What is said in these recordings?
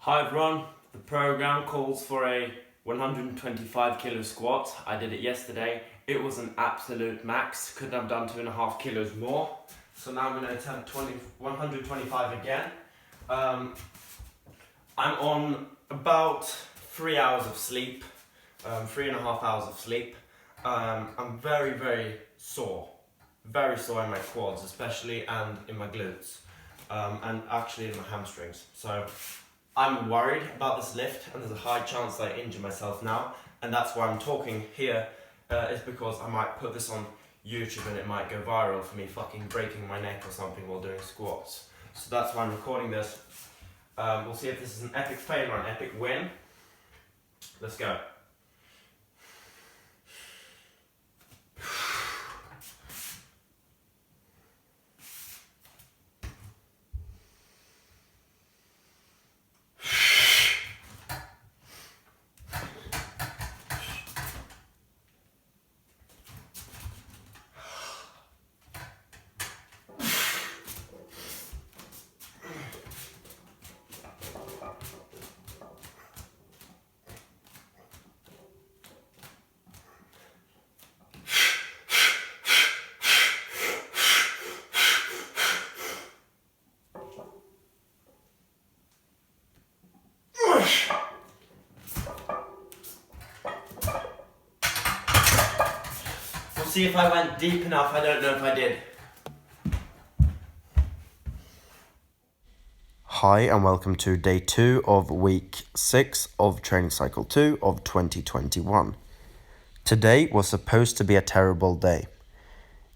Hi everyone, the program calls for a 125 kilo squat. I did it yesterday. It was an absolute max. Couldn't have done 2.5 kilos more. So now I'm going to attempt 125 again. I'm on about 3 hours of sleep, 3.5 hours of sleep. I'm very sore. Very sore in my quads especially, and in my glutes. And actually in my hamstrings. So I'm worried about this lift, and there's a high chance that I injure myself now, and that's why I'm talking here, is because I might put this on YouTube and it might go viral for me fucking breaking my neck or something while doing squats. So that's why I'm recording this. We'll see if this is an epic fail or an epic win. Let's go. We'll see if I went deep enough. I don't know if I did. Hi and welcome to day 2 of week 6 of training cycle 2 of 2021. Today was supposed to be a terrible day.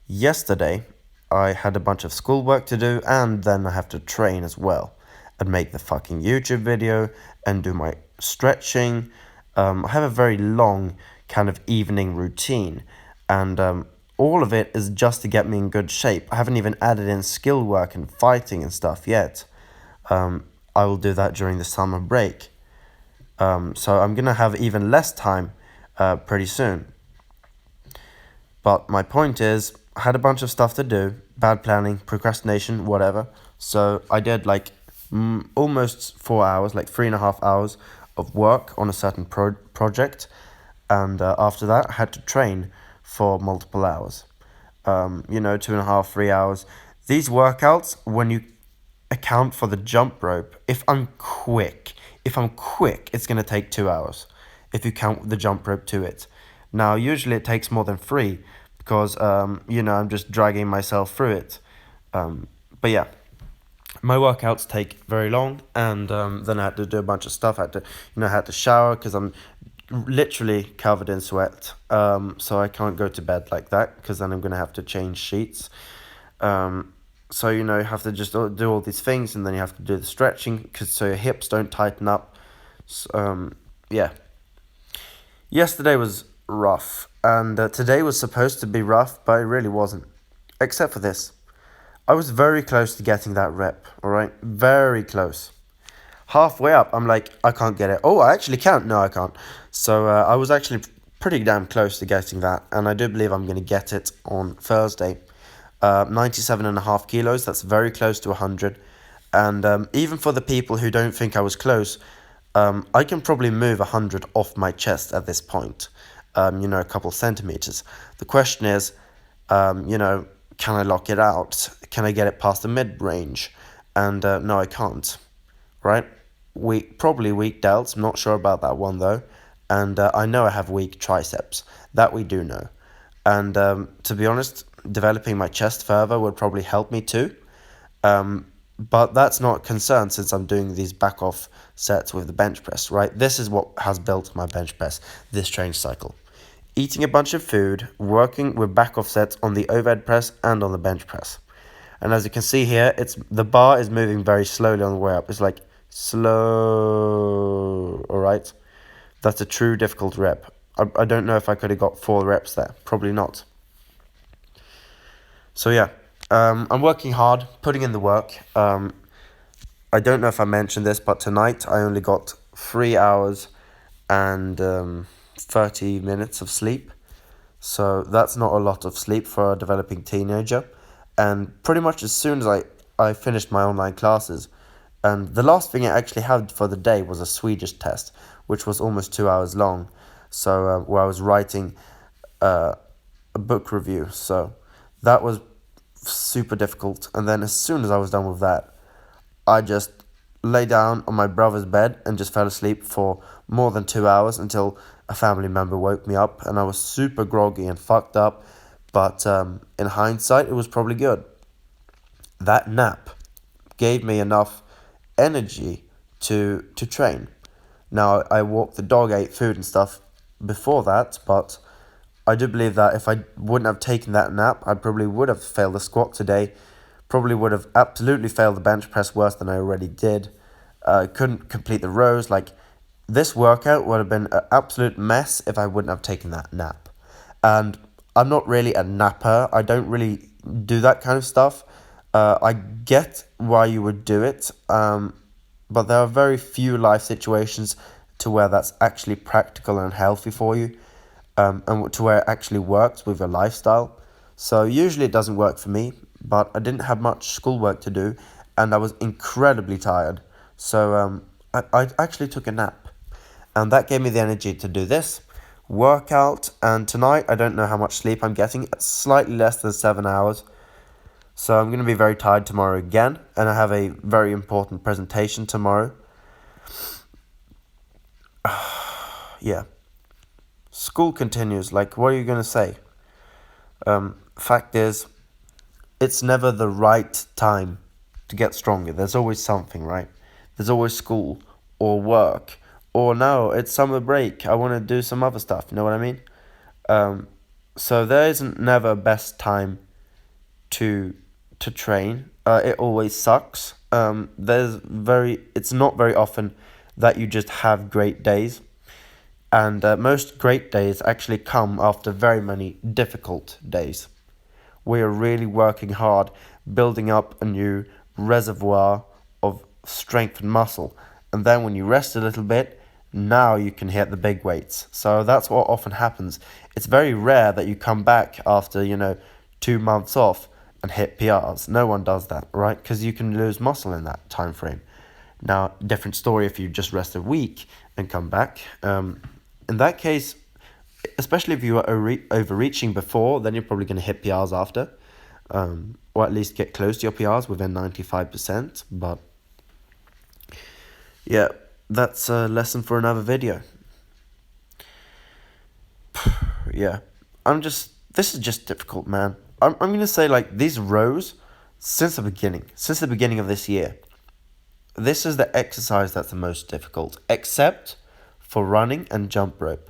Yesterday I had a bunch of schoolwork to do, and then I have to train as well and make the fucking YouTube video and do my stretching. I have a very long kind of evening routine, and all of it is just to get me in good shape. I haven't even added in skill work and fighting and stuff yet. I will do that during the summer break. So I'm going to have even less time pretty soon. But my point is, I had a bunch of stuff to do, bad planning, procrastination, whatever. So I did like almost 4 hours, like 3.5 hours of work on a certain project. And after that, I had to train for multiple hours. 2.5, 3 hours. These workouts, when you account for the jump rope, if I'm quick, it's going to take 2 hours if you count the jump rope to it. Now, usually it takes more than 3 because, I'm just dragging myself through it. But yeah, my workouts take very long, and then I had to do a bunch of stuff. I had to shower because I'm literally covered in sweat. So I can't go to bed like that because then I'm going to have to change sheets. So, you have to just do all these things, and then you have to do the stretching so your hips don't tighten up. So, yeah. Yesterday was rough, and today was supposed to be rough, but it really wasn't. Except for this. I was very close to getting that rep, alright? Very close. Halfway up, I'm like, I can't get it. Oh, I actually can't. No, I can't. So I was actually pretty damn close to getting that, and I do believe I'm going to get it on Thursday. 97.5 kilos, that's very close to 100. And even for the people who don't think I was close, I can probably move 100 off my chest at this point, a couple centimeters. The question is, can I lock it out? Can I get it past the mid-range? And no, I can't, right? Probably weak delts, I'm not sure about that one though. And I know I have weak triceps, that we do know. And to be honest, developing my chest further would probably help me too. But that's not a concern since I'm doing these back off sets with the bench press, right? This is what has built my bench press, this training cycle. Eating a bunch of food, working with back off sets on the overhead press and on the bench press. And as you can see here, the bar is moving very slowly on the way up. It's like slow, all right? That's a true difficult rep. I don't know if I could have got 4 reps there. Probably not. So yeah, I'm working hard, putting in the work. I don't know if I mentioned this, but tonight I only got 3 hours and 30 minutes of sleep. So that's not a lot of sleep for a developing teenager. And pretty much as soon as I finished my online classes, And the last thing I actually had for the day was a Swedish test, which was almost 2 hours long. So where I was writing a book review. So that was super difficult. And then as soon as I was done with that, I just lay down on my brother's bed and just fell asleep for more than 2 hours until a family member woke me up, and I was super groggy and fucked up. But in hindsight, it was probably good. That nap gave me enough energy to train. Now, I walked the dog, ate food and stuff before that, but I do believe that if I wouldn't have taken that nap, I probably would have failed the squat today. Probably would have absolutely failed the bench press worse than I already did. Couldn't complete the rows. Like, this workout would have been an absolute mess if I wouldn't have taken that nap. And I'm not really a napper. I don't really do that kind of stuff. I get why you would do it, but there are very few life situations to where that's actually practical and healthy for you, and to where it actually works with your lifestyle. So usually it doesn't work for me, but I didn't have much schoolwork to do, and I was incredibly tired. So I actually took a nap, and that gave me the energy to do this workout. And tonight, I don't know how much sleep I'm getting, slightly less than 7 hours. So I'm going to be very tired tomorrow again, and I have a very important presentation tomorrow. Yeah. School continues. Like, what are you going to say? Fact is, it's never the right time to get stronger. There's always something, right? There's always school or work, or no, it's summer break. I want to do some other stuff. You know what I mean? So there isn't never a best time to train. It always sucks. It's not very often that you just have great days, and most great days actually come after very many difficult days. We are really working hard, building up a new reservoir of strength and muscle, and then when you rest a little bit, now you can hit the big weights. So that's what often happens. It's very rare that you come back after 2 months off and hit PRs. No one does that, right? Because you can lose muscle in that time frame. Now, different story if you just rest a week and come back. In that case, especially if you were overreaching before, then you're probably going to hit PRs after, or at least get close to your PRs within 95%. But yeah, that's a lesson for another video. Yeah, this is just difficult, man. I'm going to say, like, these rows, since the beginning of this year, this is the exercise that's the most difficult, except for running and jump rope.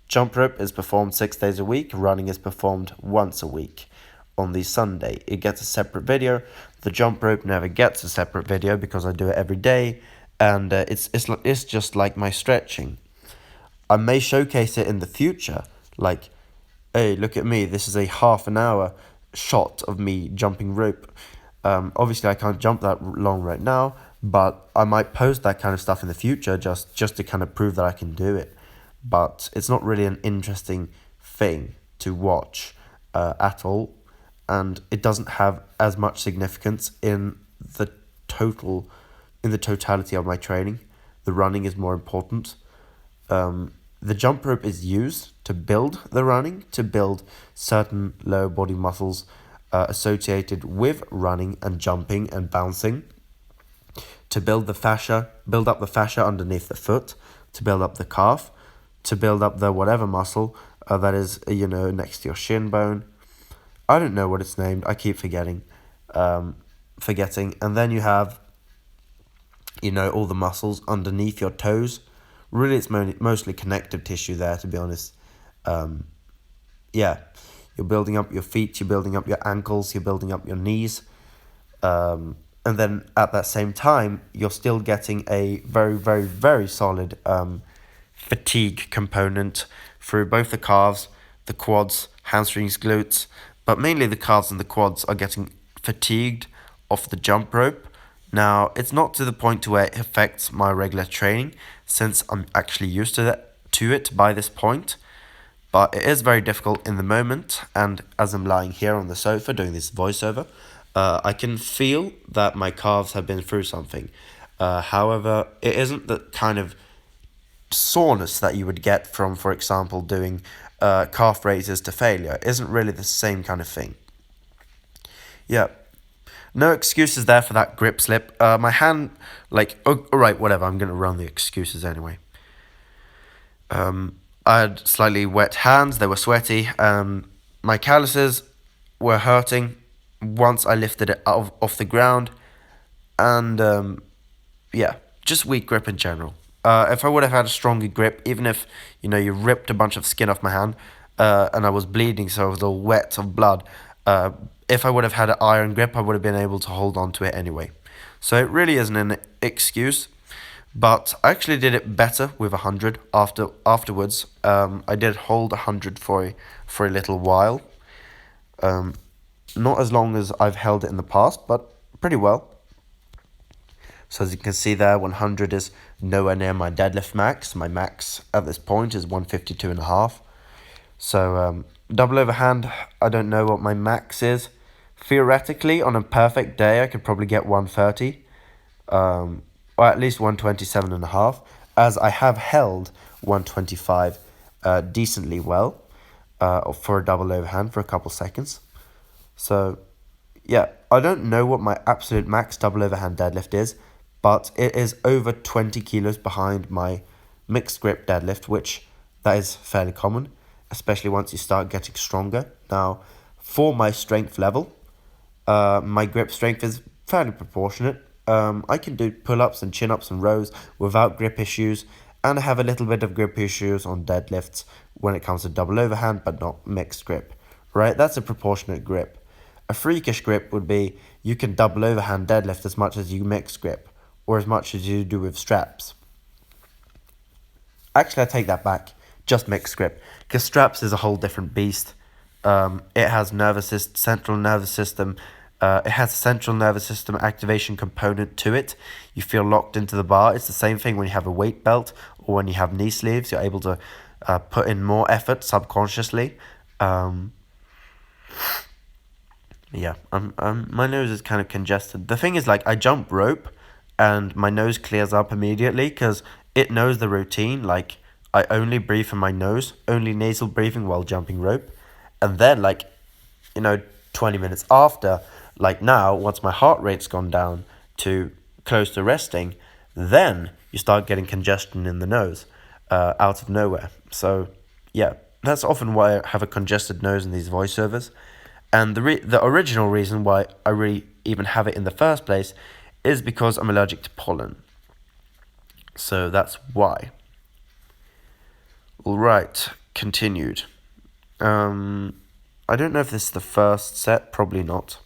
Jump rope is performed 6 days a week, running is performed once a week. On the Sunday, it gets a separate video. The jump rope never gets a separate video because I do it every day, and it's just like my stretching. I may showcase it in the future, like, hey, look at me, this is a half an hour shot of me jumping rope. Obviously I can't jump that long right now, but I might post that kind of stuff in the future just to kind of prove that I can do it. But it's not really an interesting thing to watch at all, and it doesn't have as much significance in the totality of my training. The running is more important. The jump rope is used to build the running, to build certain lower body muscles associated with running and jumping and bouncing, to build up the fascia underneath the foot, to build up the calf, to build up the whatever muscle that is, next to your shin bone. I don't know what it's named. I keep forgetting. And then you have, all the muscles underneath your toes. Really, it's mostly connective tissue there, to be honest. You're building up your feet, you're building up your ankles, you're building up your knees. And then at that same time, you're still getting a very, very, very solid fatigue component through both the calves, the quads, hamstrings, glutes. But mainly the calves and the quads are getting fatigued off the jump rope. Now, it's not to the point to where it affects my regular training, since I'm actually used to it by this point. But it is very difficult in the moment, and as I'm lying here on the sofa doing this voiceover, I can feel that my calves have been through something. However, it isn't the kind of soreness that you would get from, for example, doing calf raises to failure. It isn't really the same kind of thing. Yeah. No excuses there for that grip slip. My hand, alright, whatever, I'm going to run the excuses anyway. I had slightly wet hands, they were sweaty. My calluses were hurting once I lifted it off the ground. And yeah, just weak grip in general. If I would have had a stronger grip, even if, you ripped a bunch of skin off my hand, and I was bleeding, so I was all wet of blood, if I would have had an iron grip, I would have been able to hold on to it anyway. So it really isn't an excuse, but I actually did it better with 100 afterwards. I did hold 100 for a little while. Not as long as I've held it in the past, but pretty well. So as you can see there, 100 is nowhere near my deadlift max. My max at this point is 152.5. So double overhand, I don't know what my max is. Theoretically, on a perfect day, I could probably get 130, or at least 127.5, as I have held 125 decently well for a double overhand for a couple seconds. So yeah, I don't know what my absolute max double overhand deadlift is, but it is over 20 kilos behind my mixed grip deadlift, which that is fairly common, especially once you start getting stronger. Now, for my strength level, my grip strength is fairly proportionate. I can do pull-ups and chin-ups and rows without grip issues, and I have a little bit of grip issues on deadlifts when it comes to double overhand, but not mixed grip, right? That's a proportionate grip. A freakish grip would be you can double overhand deadlift as much as you mix grip, or as much as you do with straps. Actually, I take that back. Just mixed grip, because straps is a whole different beast. It has central nervous system. It has a central nervous system activation component to it. You feel locked into the bar. It's the same thing when you have a weight belt or when you have knee sleeves. You're able to put in more effort subconsciously. Yeah, my nose is kind of congested. The thing is, I jump rope, and my nose clears up immediately because it knows the routine. I only breathe from my nose, only nasal breathing while jumping rope, and then 20 minutes after, now, once my heart rate's gone down to close to resting, then you start getting congestion in the nose, out of nowhere. So yeah, that's often why I have a congested nose in these voiceovers. And the original reason why I really even have it in the first place is because I'm allergic to pollen. So that's why. Alright, continued. I don't know if this is the first set, probably not.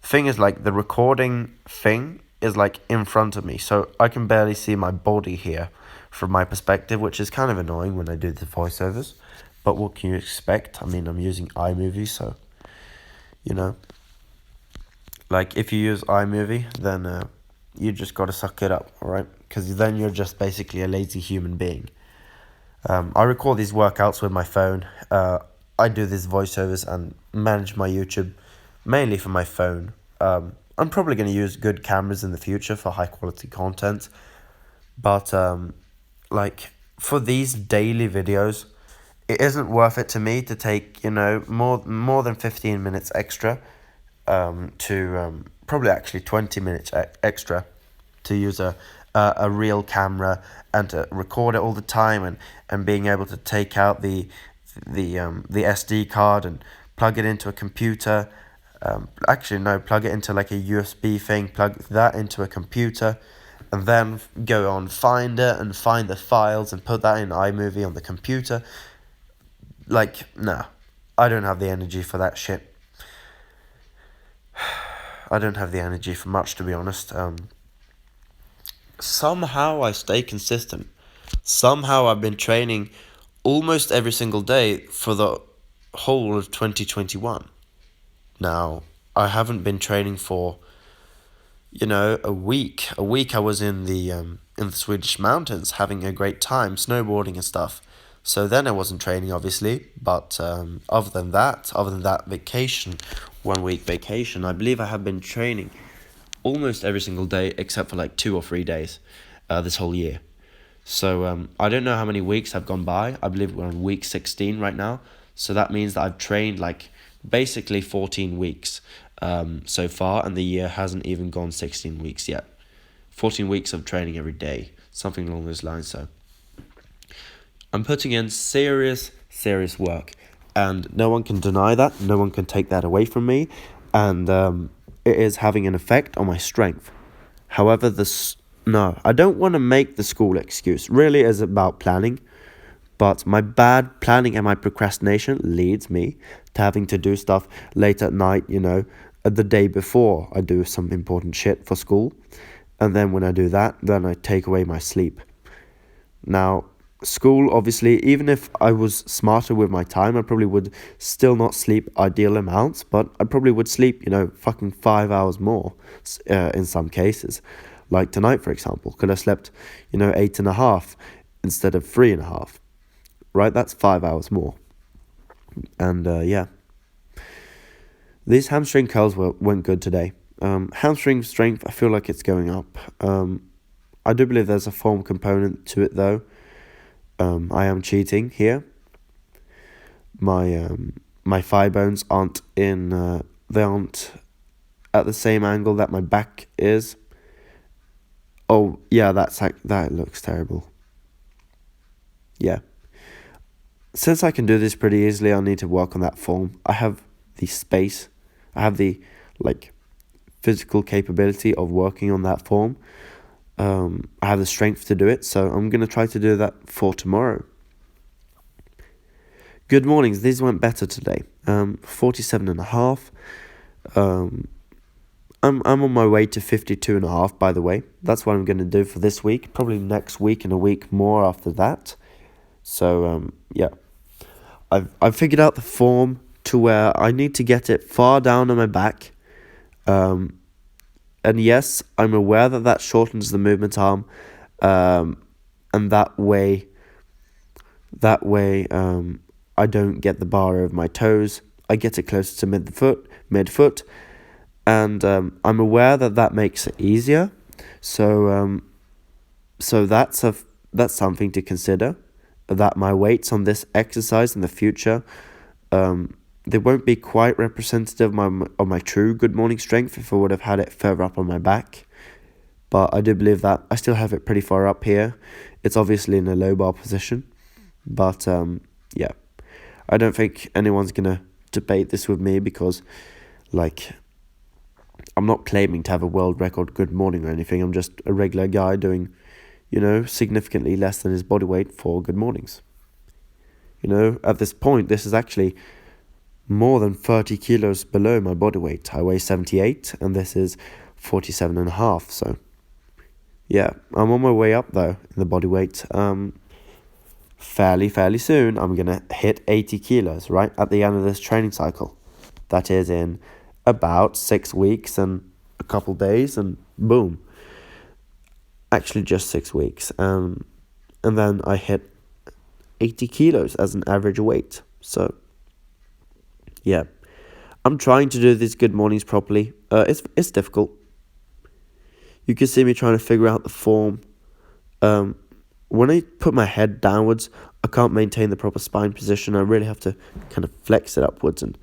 The thing is, the recording thing is in front of me, so I can barely see my body here from my perspective, which is kind of annoying when I do the voiceovers. But what can you expect? I mean, I'm using iMovie, so if you use iMovie, then you just gotta suck it up, alright? Because then you're just basically a lazy human being. I record these workouts with my phone. I do these voiceovers and manage my YouTube mainly from my phone. I'm probably going to use good cameras in the future for high quality content. But for these daily videos, it isn't worth it to me to take, more than 15 minutes extra to probably actually 20 minutes extra to use a real camera and to record it all the time, and being able to take out the SD card and plug it into a computer. Plug it into a USB thing, plug that into a computer, and then go on Finder and find the files and put that in iMovie on the computer. Nah, I don't have the energy for that shit. I don't have the energy for much, to be honest. Somehow I stay consistent. Somehow I've been training almost every single day for the whole of 2021. Now, I haven't been training for, a week. A week I was in the Swedish mountains having a great time, snowboarding and stuff. So then I wasn't training, obviously. But other than that vacation, 1 week vacation, I believe I have been training almost every single day except for like 2 or 3 days this whole year. So I don't know how many weeks have gone by. I believe we're on week 16 right now. So that means that I've trained like basically 14 weeks so far, and the year hasn't even gone 16 weeks yet. 14 weeks of training every day, something along those lines. So I'm putting in serious work, and no one can deny that. No one can take that away from me, and it is having an effect on my strength. However, no, I don't want to make the school excuse. Really is about planning, but my bad planning and my procrastination leads me to having to do stuff late at night, the day before I do some important shit for school. And then when I do that, then I take away my sleep. Now, school, obviously, even if I was smarter with my time, I probably would still not sleep ideal amounts, but I probably would sleep, fucking 5 hours more in some cases. Like tonight, for example, could have slept, 8.5 instead of 3.5, right? That's 5 hours more. And yeah, these hamstring curls went good today. Hamstring strength, I feel like it's going up. I do believe there's a form component to it though. I am cheating here. My thigh bones aren't they aren't at the same angle that my back is. Oh yeah, that looks terrible. Yeah. Since I can do this pretty easily, I'll need to work on that form. I have the space. I have the physical capability of working on that form. I have the strength to do it, so I'm going to try to do that for tomorrow. Good mornings. These went better today. 47.5. I'm on my way to 52.5, by the way. That's what I'm going to do for this week. Probably next week and a week more after that. So, yeah. I've figured out the form to where I need to get it far down on my back. And yes, I'm aware that shortens the movement arm. And that way, I don't get the bar over my toes. I get it closer to midfoot. And I'm aware that makes it easier. So that's something to consider. That my weights on this exercise in the future, they won't be quite representative of my true good morning strength if I would have had it further up on my back. But I do believe that I still have it pretty far up here. It's obviously in a low bar position. But yeah, I don't think anyone's going to debate this with me because, I'm not claiming to have a world record good morning or anything. I'm just a regular guy doing, significantly less than his body weight for good mornings. At this point, this is actually more than 30 kilos below my body weight. I weigh 78 and this is 47.5. So yeah, I'm on my way up though in the body weight. Fairly soon, I'm going to hit 80 kilos, right, at the end of this training cycle. That is in about 6 weeks and a couple days, and boom. Actually, just 6 weeks. And then I hit 80 kilos as an average weight. So, yeah. I'm trying to do these good mornings properly. It's difficult. You can see me trying to figure out the form. When I put my head downwards, I can't maintain the proper spine position. I really have to kind of flex it upwards and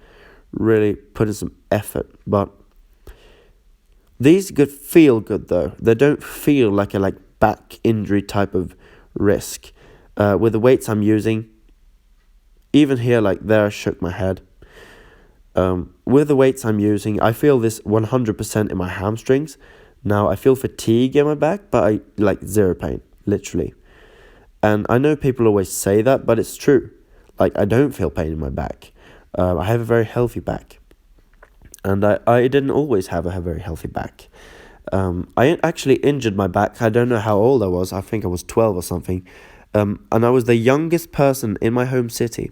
really put in some effort. But these feel good though. They don't feel like a back injury type of risk. With the weights I'm using, even here, there I shook my head. With the weights I'm using, I feel this 100% in my hamstrings. Now I feel fatigue in my back, but I zero pain, literally. And I know people always say that, but it's true. I don't feel pain in my back. I have a very healthy back. And I didn't always have a very healthy back. I actually injured my back. I don't know how old I was. I think I was 12 or something. And I was the youngest person in my home city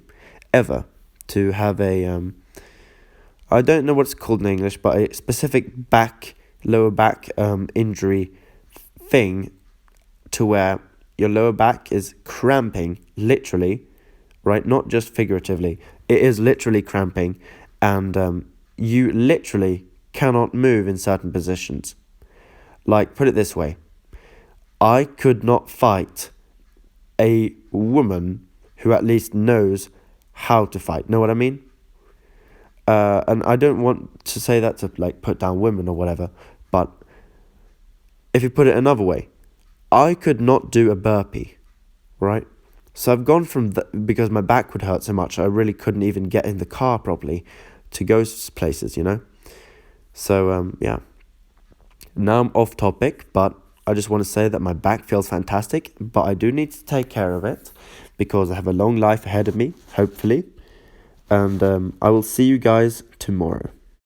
ever to have I don't know what it's called in English, but a specific lower back injury thing to where your lower back is cramping, literally, right? Not just figuratively. It is literally cramping, and you literally cannot move in certain positions. Like, put it this way. I could not fight a woman who at least knows how to fight. Know what I mean? And I don't want to say that to like put down women or whatever, but if you put it another way, I could not do a burpee, right? So I've gone from because my back would hurt so much, I really couldn't even get in the car properly to go places, you know? So, yeah. Now I'm off topic, but I just want to say that my back feels fantastic, but I do need to take care of it because I have a long life ahead of me, hopefully. And I will see you guys tomorrow.